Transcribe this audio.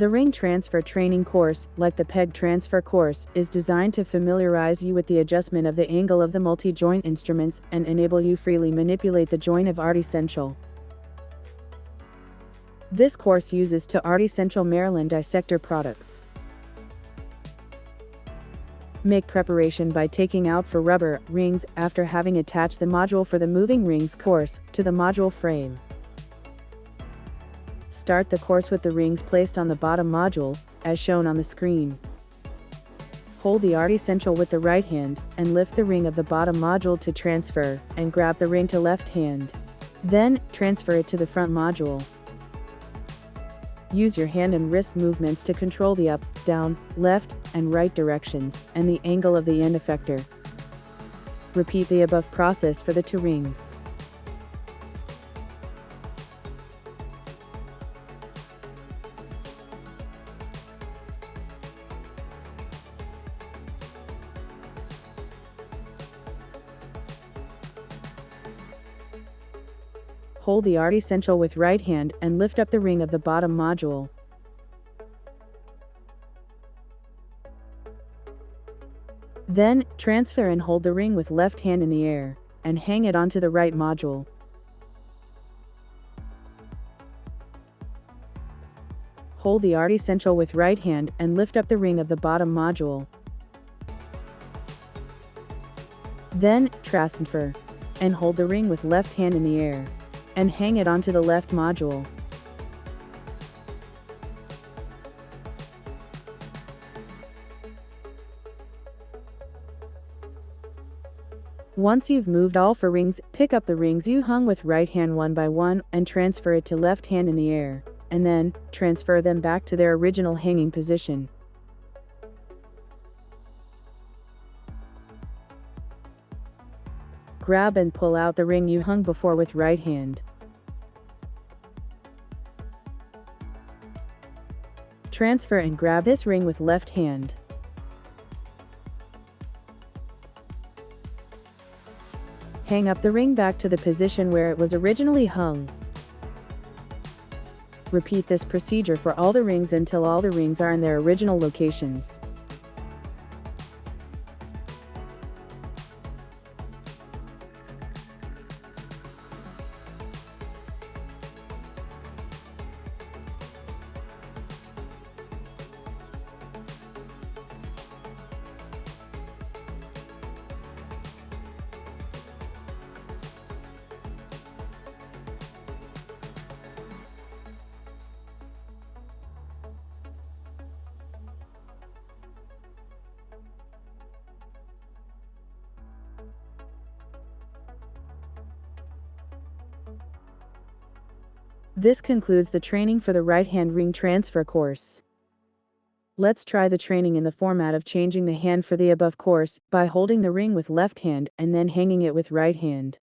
The ring transfer training course, like the peg transfer course, is designed to familiarize you with the adjustment of the angle of the multi-joint instruments and enable you freely manipulate the joint of ArtiSential. This course uses to ArtiSential Maryland dissector products. Make preparation by taking out for rubber rings after having attached the module for the moving rings course to the module frame. Start the course with the rings placed on the bottom module, as shown on the screen. Hold the ArtiSential with the right hand, and lift the ring of the bottom module to transfer, and grab the ring to left hand. Then, transfer it to the front module. Use your hand and wrist movements to control the up, down, left, and right directions, and the angle of the end effector. Repeat the above process for the 2 rings. Hold the ArtiSential with right hand and lift up the ring of the bottom module. Then, transfer and hold the ring with left hand in the air, and hang it onto the right module. Hold the ArtiSential with right hand and lift up the ring of the bottom module. Then, transfer, and hold the ring with left hand in the air, and hang it onto the left module. Once you've moved all 4 rings, pick up the rings you hung with right hand one by one and transfer it to left hand in the air, and then transfer them back to their original hanging position. Grab and pull out the ring you hung before with right hand. Transfer and grab this ring with left hand. Hang up the ring back to the position where it was originally hung. Repeat this procedure for all the rings until all the rings are in their original locations. This concludes the training for the right-hand ring transfer course. Let's try the training in the format of changing the hand for the above course by holding the ring with left hand and then hanging it with right hand.